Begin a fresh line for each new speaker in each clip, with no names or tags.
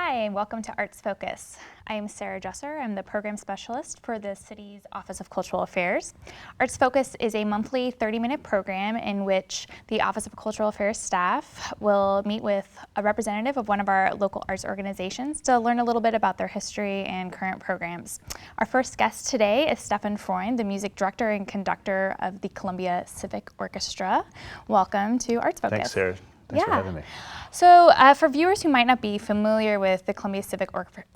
Hi, and welcome to Arts Focus. I am Sarah Dresser. I'm the program specialist for the city's Office of Cultural Affairs. Arts Focus is a monthly 30-minute program in which the Office of Cultural Affairs staff will meet with a representative of one of our local arts organizations to learn a little bit about their history and current programs. Our first guest today is Stefan Freund, the music director and conductor of the Columbia Civic Orchestra. Welcome to Arts Focus.
Thanks, Sarah. Thanks for having me.
So for viewers who might not be familiar with the Columbia Civic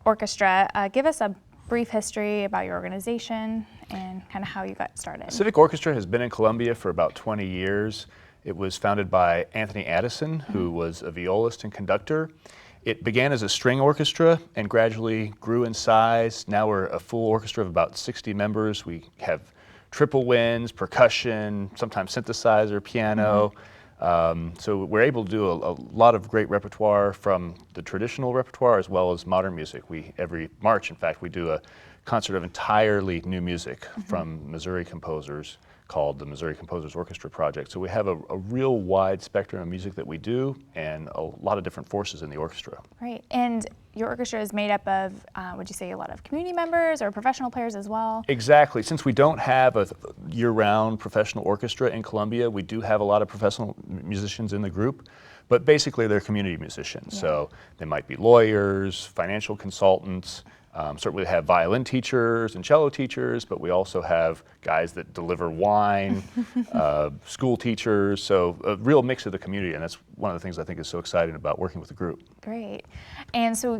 Orchestra, give us a brief history about your organization and kind of how you got started.
Civic Orchestra has been in Columbia for about 20 years. It was founded by Anthony Addison, who was a violist and conductor. It began as a string orchestra and gradually grew in size. Now we're a full orchestra of about 60 members. We have triple winds, percussion, sometimes synthesizer, piano. So we're able to do a lot of great repertoire from the traditional repertoire as well as modern music. Every March, in fact, we do a concert of entirely new music from Missouri composers called the Missouri Composers Orchestra Project. So we have a real wide spectrum of music that we do and a lot of different forces in the orchestra.
Right, and your orchestra is made up of, would you say, a lot of community members or professional players as well?
Exactly. Since we don't have a year-round professional orchestra in Columbia, we do have a lot of professional musicians in the group, but basically they're community musicians. Yeah. So they might be lawyers, financial consultants, certainly have violin teachers and cello teachers, but we also have guys that deliver wine, school teachers, so a real mix of the community, and that's one of the things I think is so exciting about working with the group.
Great. And so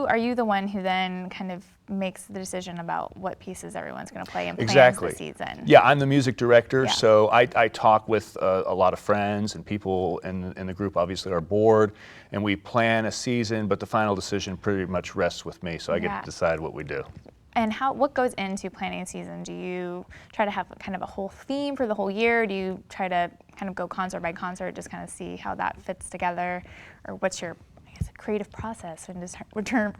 are you the one who then kind of makes the decision about what pieces everyone's going to play and plans the season?
Yeah, I'm the music director,
Yeah.
so I talk with a lot of friends and people in the group, obviously our board, and we plan a season, but the final decision pretty much rests with me, so I get to decide what we do.
And what goes into planning a season? Do you try to have kind of a whole theme for the whole year? Do you try to kind of go concert by concert, just kind of see how that fits together? Or what's your, I guess, creative process in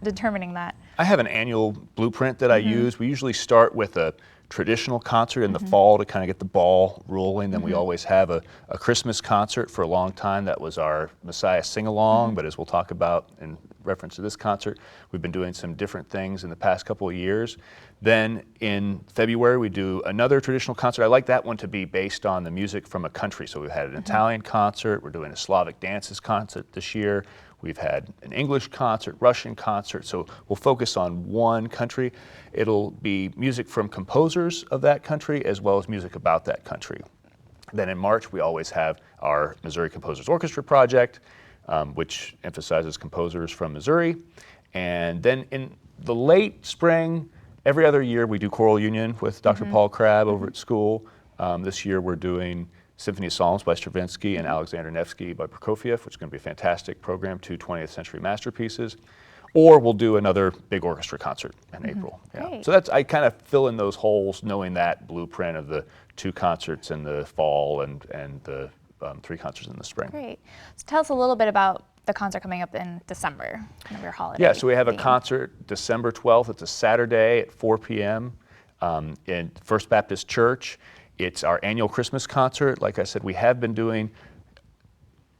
determining that?
I have an annual blueprint that I use. We usually start with a traditional concert in the fall to kind of get the ball rolling. Then we always have a Christmas concert. For a long time that was our Messiah sing-along, but as we'll talk about in reference to this concert, we've been doing some different things in the past couple of years. Then in February we do another traditional concert. I like that one to be based on the music from a country. So we've had an Italian concert, we're doing a Slavic dances concert this year. We've had an English concert, Russian concert, so we'll focus on one country. It'll be music from composers of that country as well as music about that country. Then in March, we always have our Missouri Composers Orchestra Project, which emphasizes composers from Missouri. And then in the late spring, every other year, we do choral union with Dr. Paul Crabb over at school. This year, we're doing Symphony of Psalms by Stravinsky and Alexander Nevsky by Prokofiev, which is going to be a fantastic program, 2 20th century masterpieces. Or we'll do another big orchestra concert in April. Yeah. So I kind of fill in those holes knowing that blueprint of the 2 concerts in the fall and the 3 concerts in the spring.
Great. So tell us a little bit about the concert coming up in December, kind of your holiday.
Yeah, so we have a concert December 12th. It's a Saturday at 4 p.m. In First Baptist Church. It's our annual Christmas concert. Like I said, we have been doing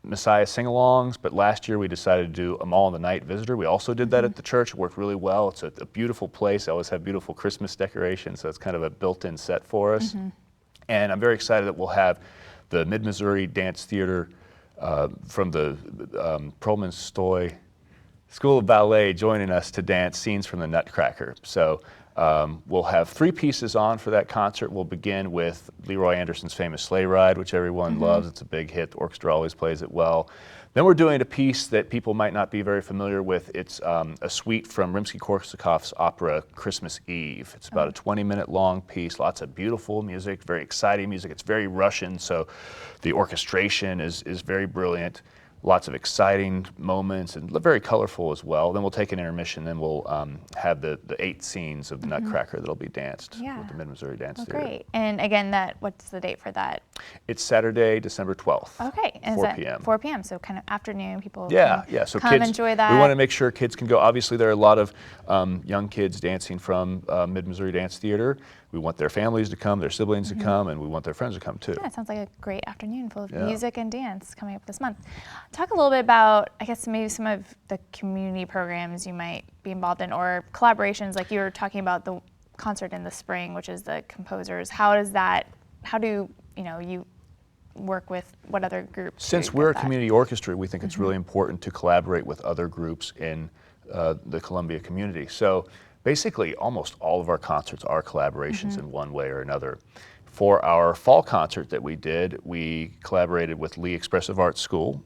Messiah sing-alongs, but last year we decided to do Amal and the Night Visitor. We also did that at the church. It worked really well. It's a beautiful place. I always have beautiful Christmas decorations, so it's kind of a built-in set for us. And I'm very excited that we'll have the Mid-Missouri Dance Theater from the Perlman Stoy School of Ballet joining us to dance scenes from the Nutcracker. So we'll have 3 pieces on for that concert. We'll begin with Leroy Anderson's famous Sleigh Ride, which everyone loves. It's a big hit. The orchestra always plays it well. Then we're doing a piece that people might not be very familiar with. It's a suite from Rimsky-Korsakov's opera Christmas Eve. It's about a 20-minute long piece, lots of beautiful music, very exciting music. It's very Russian, so the orchestration is very brilliant. Lots of exciting moments and very colorful as well. Then we'll take an intermission, then we'll have the 8 scenes of the Nutcracker that'll be danced with the Mid-Missouri Dance Theater.
Great. And again, what's the date for that?
It's Saturday, December 12th.
Okay. And
4 p.m.
4 p.m., so kind of afternoon, people
so
come
kids,
enjoy that.
We want to make sure kids can go. Obviously, there are a lot of young kids dancing from Mid-Missouri Dance Theater. We want their families to come, their siblings to come, and we want their friends to come too.
Yeah, it sounds like a great afternoon full of music and dance coming up this month. Talk a little bit about, I guess, maybe some of the community programs you might be involved in, or collaborations, like you were talking about the concert in the spring, which is the composers. How do you work with what other groups?
Since we're a community orchestra, we think it's really important to collaborate with other groups in the Columbia community. So basically, almost all of our concerts are collaborations in one way or another. For our fall concert that we did, we collaborated with Lee Expressive Arts School.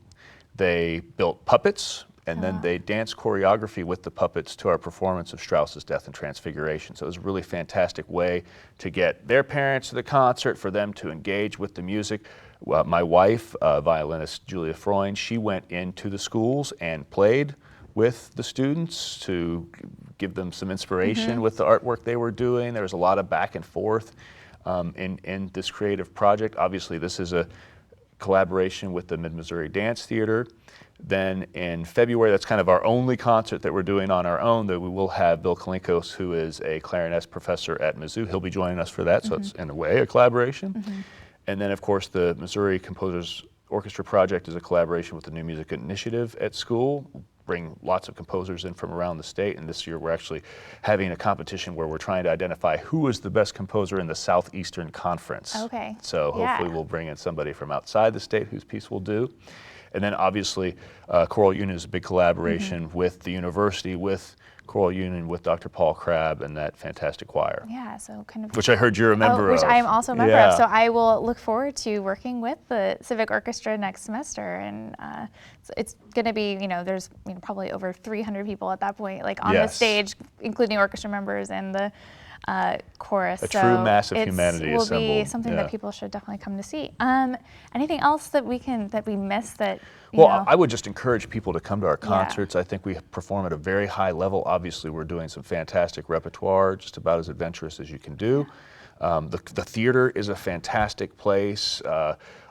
They built puppets, and then they danced choreography with the puppets to our performance of Strauss's Death and Transfiguration. So it was a really fantastic way to get their parents to the concert, for them to engage with the music. My wife, violinist Julia Freund, she went into the schools and played with the students to give them some inspiration with the artwork they were doing. There was a lot of back and forth in this creative project. Obviously, this is a collaboration with the Mid-Missouri Dance Theater. Then in February, that's kind of our only concert that we're doing on our own, that we will have Bill Kalinkos, who is a clarinet professor at Mizzou. He'll be joining us for that, so it's in a way a collaboration. And then of course the Missouri Composers Orchestra Project is a collaboration with the New Music Initiative at school. Bring lots of composers in from around the state, and this year we're actually having a competition where we're trying to identify who is the best composer in the Southeastern Conference.
Okay.
So hopefully we'll bring in somebody from outside the state whose piece we'll do. And then obviously Choral Union is a big collaboration with the university, with Choral Union, with Dr. Paul Crabb and that fantastic choir.
Yeah, so kind of.
Which I heard you're a member of.
Which I am also a member of. So I will look forward to working with the Civic Orchestra next semester. And it's going to be, there's probably over 300 people at that point, like on the stage, including orchestra members and the chorus.
A true massive humanity
will
assembled.
Be something that people should definitely come to see. Anything else that we missed that?
I would just encourage people to come to our concerts. I think we perform at a very high level. Obviously, we're doing some fantastic repertoire, just about as adventurous as you can do. The theater is a fantastic place.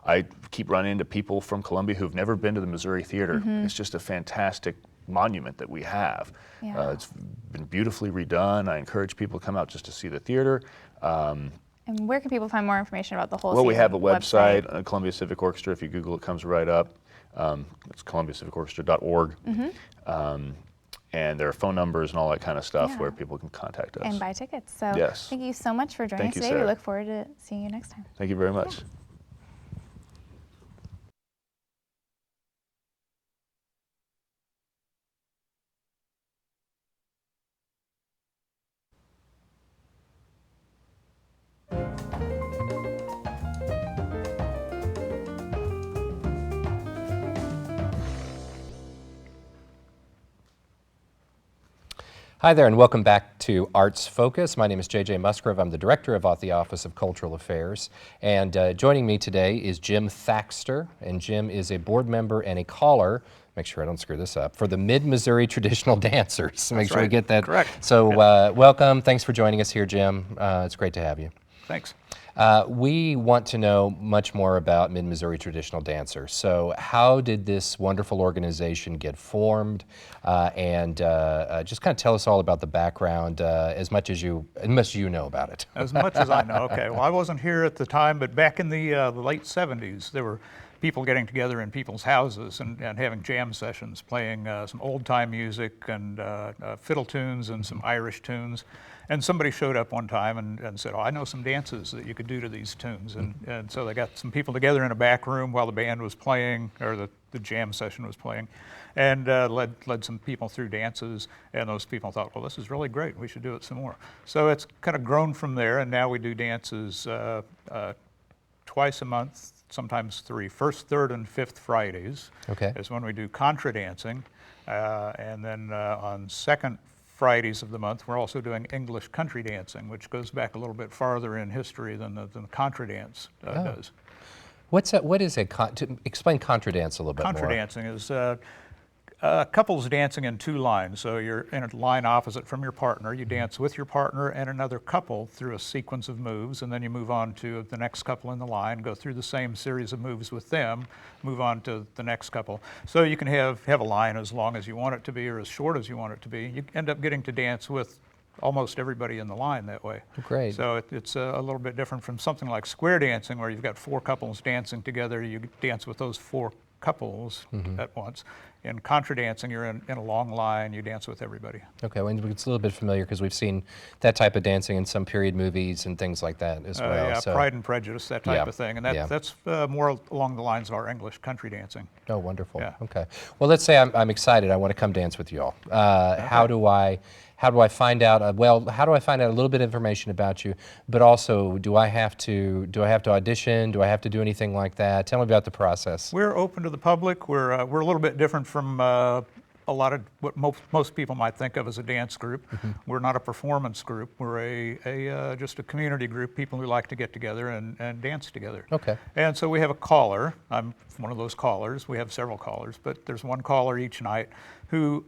I keep running into people from Columbia who've never been to the Missouri Theater. It's just a fantastic monument that we have. It's been beautifully redone. I encourage people to come out just to see the theater.
And where can people find more information about the whole
Well, we have a website, Columbia Civic Orchestra. If you Google it, comes right up. It's columbiacivicorchestra.org. And there are phone numbers and all that kind of stuff where people can contact us.
And buy tickets. So
yes.
Thank you so much for joining us today.
Sarah.
We look forward to seeing you next time.
Thank you very much.
Hi there, and welcome back to Arts Focus. My name is J.J. Musgrove. I'm the director of the Office of Cultural Affairs. And joining me today is Jim Thaxter. And Jim is a board member and a caller, make sure I don't screw this up, for the Mid-Missouri Traditional Dancers. Make sure we get that.
Correct.
So welcome. Thanks for joining us here, Jim. It's great to have you.
Thanks.
We want to know much more about Mid-Missouri Traditional Dancers. So how did this wonderful organization get formed? And just kind of tell us all about the background as much as you know about it.
As much as I know. Okay. Well, I wasn't here at the time, but back in the late 70s, there were people getting together in people's houses and having jam sessions, playing some old-time music and fiddle tunes and some Irish tunes. And somebody showed up one time and said, "Oh, I know some dances that you could do to these tunes." And so they got some people together in a back room while the band was playing, or the jam session was playing, and led some people through dances. And those people thought, "Well, this is really great. We should do it some more." So it's kind of grown from there, and now we do dances twice a month, sometimes three. First, third, and fifth Fridays is when we do contra dancing. And then on second Fridays of the month, we're also doing English country dancing, which goes back a little bit farther in history than the contra dance does.
What is explain contra dance a little bit more.
Contra dancing is couples dancing in two lines. So you're in a line opposite from your partner. You dance with your partner and another couple through a sequence of moves, and then you move on to the next couple in the line, go through the same series of moves with them, move on to the next couple. So you can have a line as long as you want it to be or as short as you want it to be. You end up getting to dance with almost everybody in the line that way.
Great.
So it's a little bit different from something like square dancing, where you've got four couples dancing together. You dance with those four couples at once. In contra dancing, you're in a long line, you dance with everybody.
Okay, well, it's a little bit familiar because we've seen that type of dancing in some period movies and things like that as well.
Yeah,
so.
Pride and Prejudice, that type
Yeah,
of thing. And
yeah.
that's more along the lines of our English country dancing.
Oh, wonderful.
Yeah.
Okay. Well, let's say I'm excited. I want to come dance with you all. How do I find out? How do I find out a little bit of information about you? But also, do I have to audition? Do I have to do anything like that? Tell me about the process.
We're open to the public. We're a little bit different from a lot of what most people might think of as a dance group. We're not a performance group. We're just a community group, people who like to get together and dance together.
Okay.
And so we have a caller. I'm one of those callers. We have several callers, but there's one caller each night who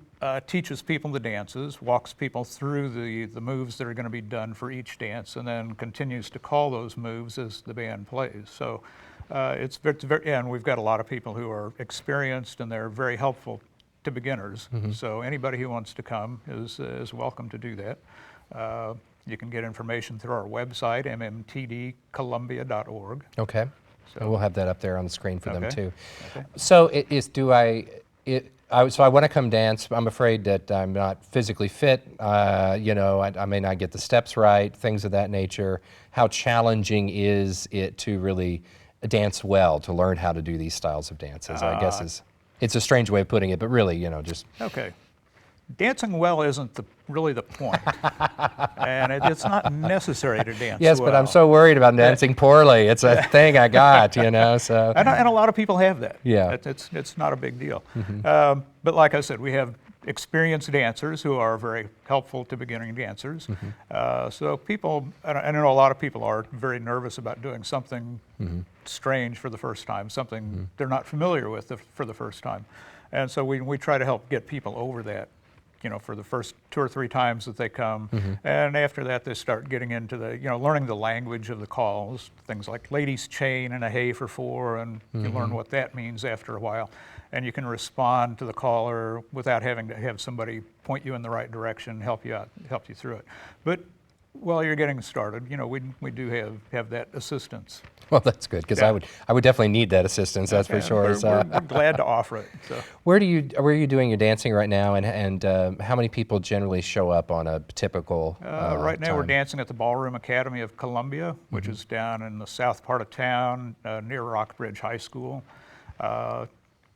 teaches people the dances, walks people through the moves that are going to be done for each dance, and then continues to call those moves as the band plays. So it's very, and we've got a lot of people who are experienced, and they're very helpful to beginners. So anybody who wants to come is welcome to do that. You can get information through our website, mmtdcolumbia.org.
Okay. And we'll have that up there on the screen for them
Okay.
too.
Okay.
So so I want to come dance. I'm afraid that I'm not physically fit. I may not get the steps right, things of that nature. How challenging is it to really dance well, to learn how to do these styles of dances? I guess it's a strange way of putting it, but really, just.
Okay. Dancing well isn't really the point. And it's not necessary to dance
Yes,
well.
but I'm so worried about dancing poorly. It's a thing I got, so.
And a lot of people have that.
Yeah.
It's not a big deal. But like I said, we have experienced dancers who are very helpful to beginning dancers. So people, I know a lot of people are very nervous about doing something strange for the first time, something they're not familiar with for the first time. And so we try to help get people over that, for the first 2 or 3 times that they come. And after that, they start getting into learning the language of the calls, things like ladies chain and a hey for 4, and you learn what that means after a while. And you can respond to the caller without having to have somebody point you in the right direction, help you through it. But while you're getting started, we do have that assistance.
Well, that's good, because
Yeah.
I would definitely need that assistance, that's for sure.
We're glad to offer it. So.
Where are you doing your dancing right now, and how many people generally show up on a typical
Right now we're
time?
dancing at the Ballroom Academy of Columbia, which is down in the south part of town, near Rockbridge High School.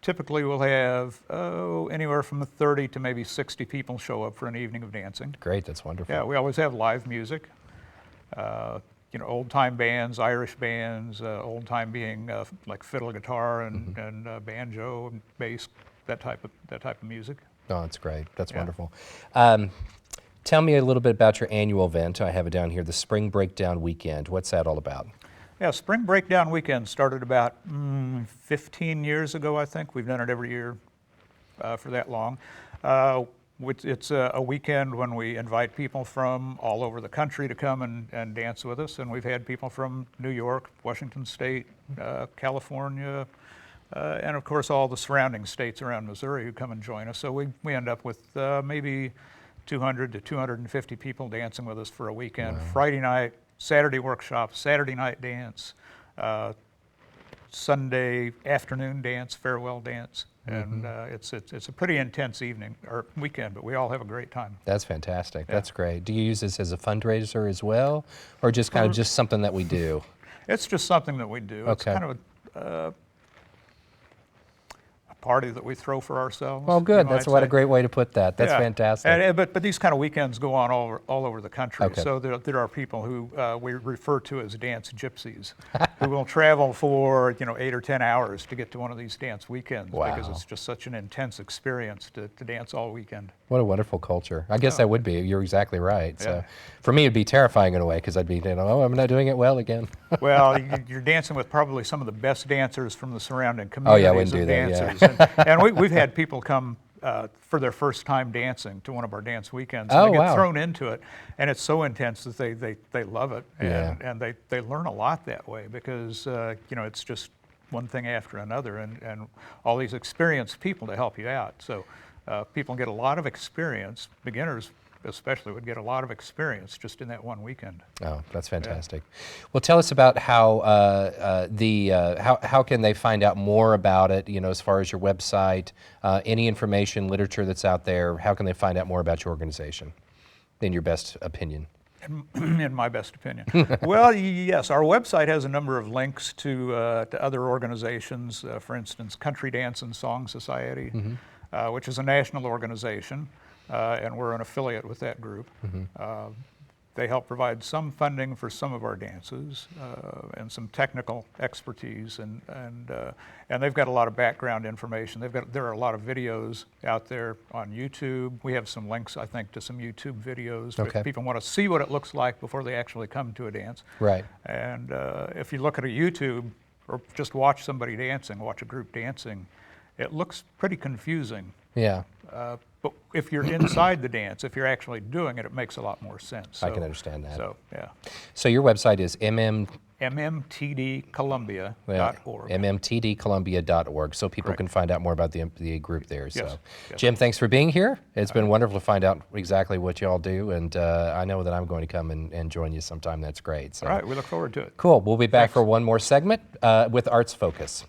Typically we'll have anywhere from 30 to maybe 60 people show up for an evening of dancing.
Great, that's wonderful.
Yeah, we always have live music. Old-time bands, Irish bands, old-time being like fiddle, guitar, and banjo, and bass, that type of music.
Oh, that's great. That's
Yeah.
wonderful. Tell me a little bit about your annual event. I have it down here, the Spring Breakdown Weekend. What's that all about?
Yeah, Spring Breakdown Weekend started about 15 years ago, I think. We've done it every year for that long. It's a weekend when we invite people from all over the country to come and dance with us. And we've had people from New York, Washington State, California, and of course all the surrounding states around Missouri who come and join us. So we end up with maybe 200 to 250 people dancing with us for a weekend. Wow. Friday night, Saturday workshop, Saturday night dance, Sunday afternoon dance, farewell dance. And it's a pretty intense evening or weekend, but we all have a great time.
That's fantastic.
Yeah.
That's great. Do you use this as a fundraiser as well, or just kind of just something that we do?
It's just something that we do.
Okay.
It's kind of a party that we throw for ourselves.
Well, good. That's
I'd
a
say.
great way to put that. That's
Yeah.
fantastic.
But these kind of weekends go on all over the country.
Okay.
So there are people who we refer to as dance gypsies who will travel for 8 or 10 hours to get to one of these dance weekends because
Wow.
it's just such an intense experience to dance all weekend.
What a wonderful culture. I guess that would be. You're exactly right.
Yeah.
So for me, it'd be terrifying in a way, because I'd be, I'm not doing it well again.
Well, you're dancing with probably some of the best dancers from the surrounding
Oh,
communities
yeah, I wouldn't
of
do that, yeah.
dancers. And we've had people come for their first time dancing to one of our dance weekends. And
Oh,
they get
wow.
thrown into it, and it's so intense that they love it.
Yeah.
And they learn a lot that way because, it's just one thing after another, and all these experienced people to help you out. So people get a lot of experience. Beginners especially would get a lot of experience just in that one weekend.
Oh, that's fantastic. Well, tell us about how how can they find out more about it? You know, as far as your website, any information, literature that's out there. How can they find out more about your organization, in your best opinion?
In my best opinion. Well, yes, our website has a number of links to other organizations. For instance, Country Dance and Song Society, which is a national organization, and we're an affiliate with that group. They help provide some funding for some of our dances and some technical expertise, and they've got a lot of background information. There are a lot of videos out there on YouTube. We have some links, I think, to some YouTube videos if people want to see what it looks like before they actually come to a dance.
Right.
And if you look at a YouTube or just watch somebody dancing, watch a group dancing, it looks pretty confusing.
Yeah.
But if you're inside the dance, if you're actually doing it, it makes a lot more sense. So,
I can understand that.
So, yeah.
So your website is
mmtdcolumbia.org.
mmtdcolumbia.org, so people
Correct.
can find out more about the group there.
Yes.
So,
Yes.
Jim, thanks for being here. It's been wonderful to find out exactly what you all do, and I know that I'm going to come and join you sometime. That's great. So.
All right, we look forward to it.
Cool. We'll be back for one more segment with Arts Focus.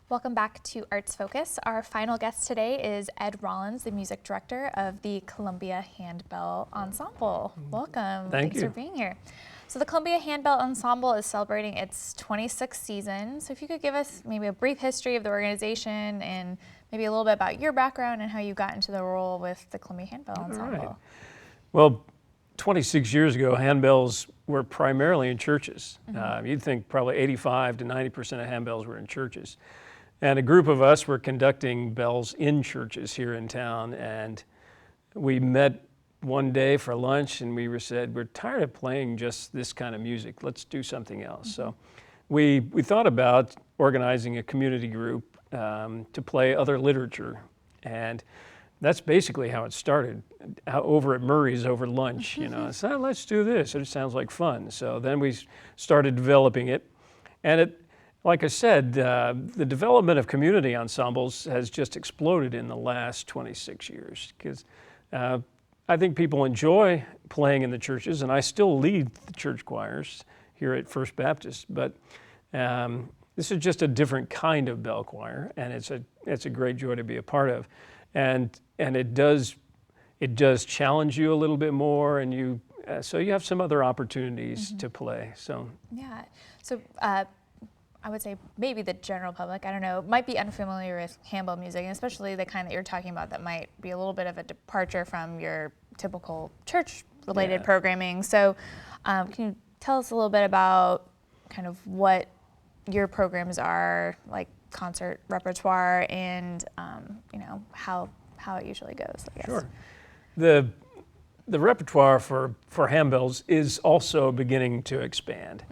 Welcome back to Arts Focus. Our final guest today is Ed Rollins, the music director of the Columbia Handbell Ensemble. Welcome.
Thanks
for being here. So the Columbia Handbell Ensemble is celebrating its 26th season. So if you could give us maybe a brief history of the organization and maybe a little bit about your background and how you got into the role with the Columbia Handbell Ensemble.
Right. Well, 26 years ago, handbells were primarily in churches. You'd think probably 85 to 90% of handbells were in churches. And a group of us were conducting bells in churches here in town, and we met one day for lunch, and we said, we're tired of playing just this kind of music. Let's do something else. So we thought about organizing a community group to play other literature, and that's basically how it started. Over at Murray's over lunch, you know, so let's do this. It sounds like fun. So then we started developing it, and like I said, the development of community ensembles has just exploded in the last 26 years because I think people enjoy playing in the churches, and I still lead the church choirs here at First Baptist, but this is just a different kind of bell choir, and it's a great joy to be a part of, and it does challenge you a little bit more, and so you have some other opportunities to play. So
yeah, so. I would say maybe the general public, I don't know, might be unfamiliar with handbell music, and especially the kind that you're talking about that might be a little bit of a departure from your typical church-related programming. So can you tell us a little bit about kind of what your programs are, like concert repertoire, and you know, how it usually goes, I guess.
Sure. The repertoire for handbells is also beginning to expand.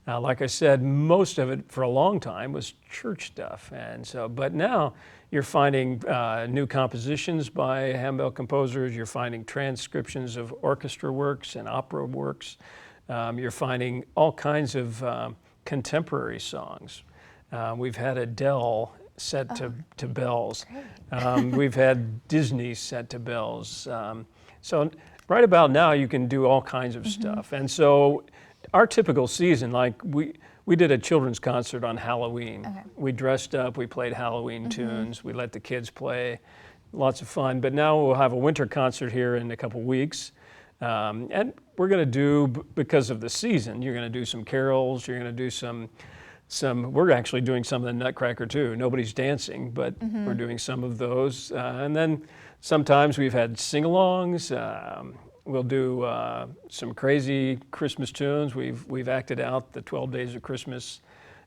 Like I said, most of it for a long time was church stuff, and so. But now you're finding new compositions by handbell composers. You're finding transcriptions of orchestra works and opera works. You're finding all kinds of contemporary songs. We've had Adele set to bells. We've had Disney set to bells. So right about now, you can do all kinds of stuff. And so our typical season, like we did a children's concert on Halloween. We dressed up, we played Halloween tunes, we let the kids play, lots of fun. But now we'll have a winter concert here in a couple weeks. And we're gonna do, because of the season, you're gonna do some carols, you're gonna do some, we're actually doing some of the Nutcracker too. Nobody's dancing, but we're doing some of those. And then sometimes we've had sing-alongs. We'll do some crazy Christmas tunes. We've acted out the 12 Days of Christmas.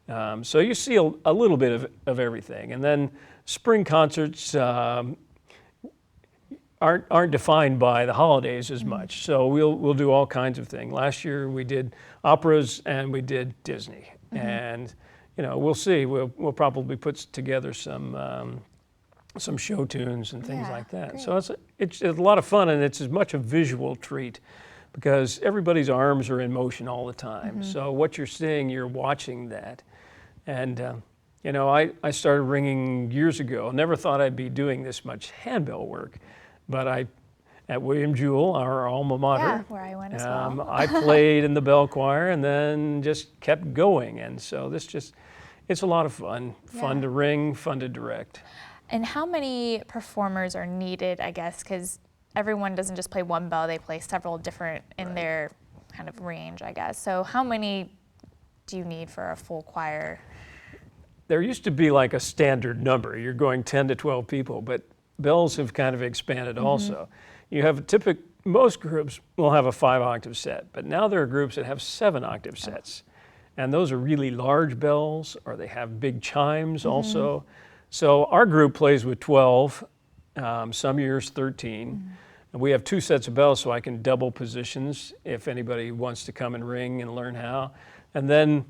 So you see a little bit of everything. And then spring concerts aren't defined by the holidays as much. So we'll do all kinds of things. Last year we did operas and we did Disney. And you know, we'll see. We'll probably put together some show tunes and things like that. Great. So it's a lot of fun, and it's as much a visual treat because everybody's arms are in motion all the time. So what you're seeing, you're watching that. And you know, I started ringing years ago. Never thought I'd be doing this much handbell work, but at William Jewell, our alma mater,
Yeah, where I went as well.
I played in the bell choir and then just kept going. And so it's a lot of fun. Fun to ring, fun to direct.
And how many performers are needed, I guess, because everyone doesn't just play one bell, they play several different in their kind of range, I guess. So how many do you need for a full choir?
There used to be like a standard number. You're going 10 to 12 people, but bells have kind of expanded also. You have most groups will have a 5-octave set, but now there are groups that have 7-octave sets. And those are really large bells, or they have big chimes also. So our group plays with 12, some years 13. And we have 2 sets of bells, so I can double positions if anybody wants to come and ring and learn how. And then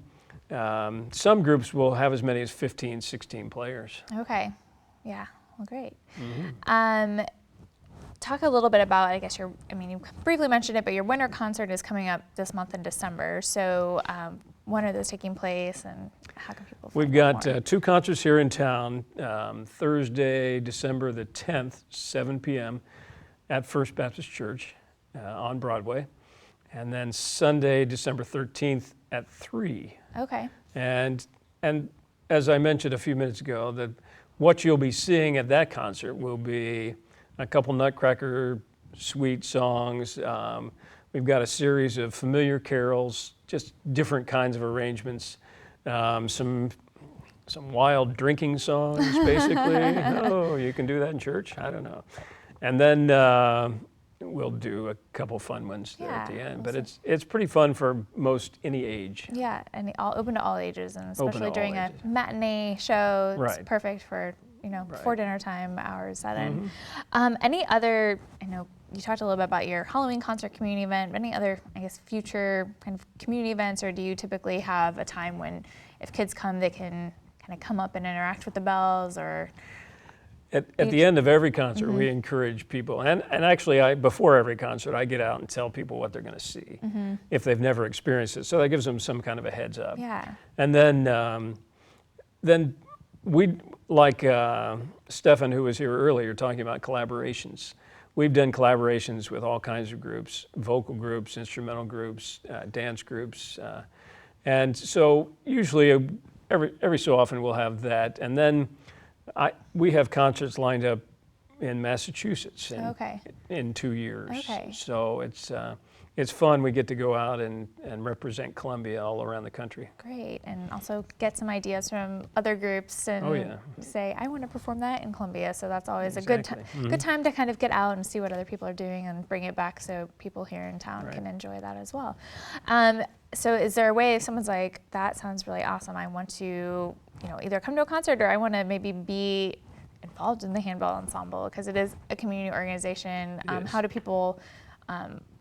some groups will have as many as 15, 16 players.
Okay, yeah, well, great. Talk a little bit about, I guess, you briefly mentioned it, but your winter concert is coming up this month in December. So when are those taking place, and how can people find
We've got
out more?
2 concerts here in town, Thursday, December the 10th, 7 p.m. at First Baptist Church on Broadway, and then Sunday, December 13th at 3.
Okay.
And as I mentioned a few minutes ago, what you'll be seeing at that concert will be a couple Nutcracker Suite songs. We've got a series of familiar carols, just different kinds of arrangements, some wild drinking songs, basically. Oh, you can do that in church? I don't know. And then we'll do a couple fun ones there at the end. But it's pretty fun for most any age.
Yeah, and open to all ages, and
Open to
especially
all
during a
ages.
matinee show, it's
Right.
perfect for before dinner time hours at
Mm-hmm.
in. Any other, you talked a little bit about your Halloween concert community event, but any other, I guess, future kind of community events, or do you typically have a time when if kids come, they can kind of come up and interact with the bells, or?
At the end of every concert, we encourage people, and actually before every concert, I get out and tell people what they're going to see if they've never experienced it. So that gives them some kind of a heads up.
Yeah.
And then we, like Stefan, who was here earlier, talking about collaborations. We've done collaborations with all kinds of groups, vocal groups, instrumental groups, dance groups. And so usually every so often we'll have that. And then we have concerts lined up in Massachusetts in 2 years.
Okay.
So it's fun. We get to go out and represent Columbia all around the country.
Great, and also get some ideas from other groups and say, I want to perform that in Columbia. So that's always a good time to kind of get out and see what other people are doing and bring it back so people here in town can enjoy that as well. So is there a way if someone's like, that sounds really awesome, I want to either come to a concert or I want to maybe be involved in the Handbell Ensemble, because it is a community organization. How do people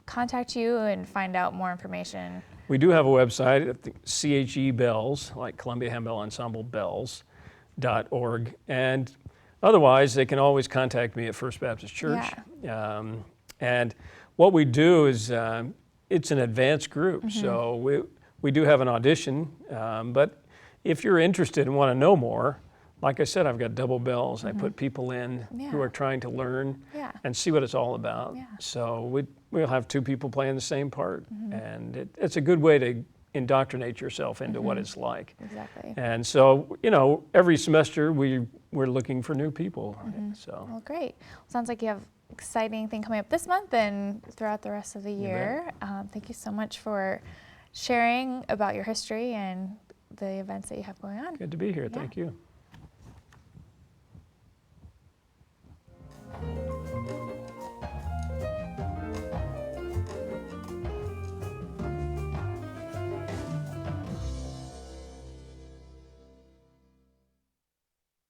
contact you and find out more information?
We do have a website at the CHE Bells, like Columbia Handbell Ensemble Bells.org. And otherwise, they can always contact me at First Baptist Church.
Yeah.
And what we do is it's an advanced group. So we do have an audition. But if you're interested and want to know more, like I said, I've got double bells. I put people in who are trying to learn and see what it's all about.
Yeah.
So we'll have 2 people playing the same part. And it's a good way to indoctrinate yourself into what it's like.
Exactly.
And so, every semester we're looking for new people. So.
Well, great. Sounds like you have exciting thing coming up this month and throughout the rest of the year. Thank you so much for sharing about your history and the events that you have going on.
Good to be here. Thank you.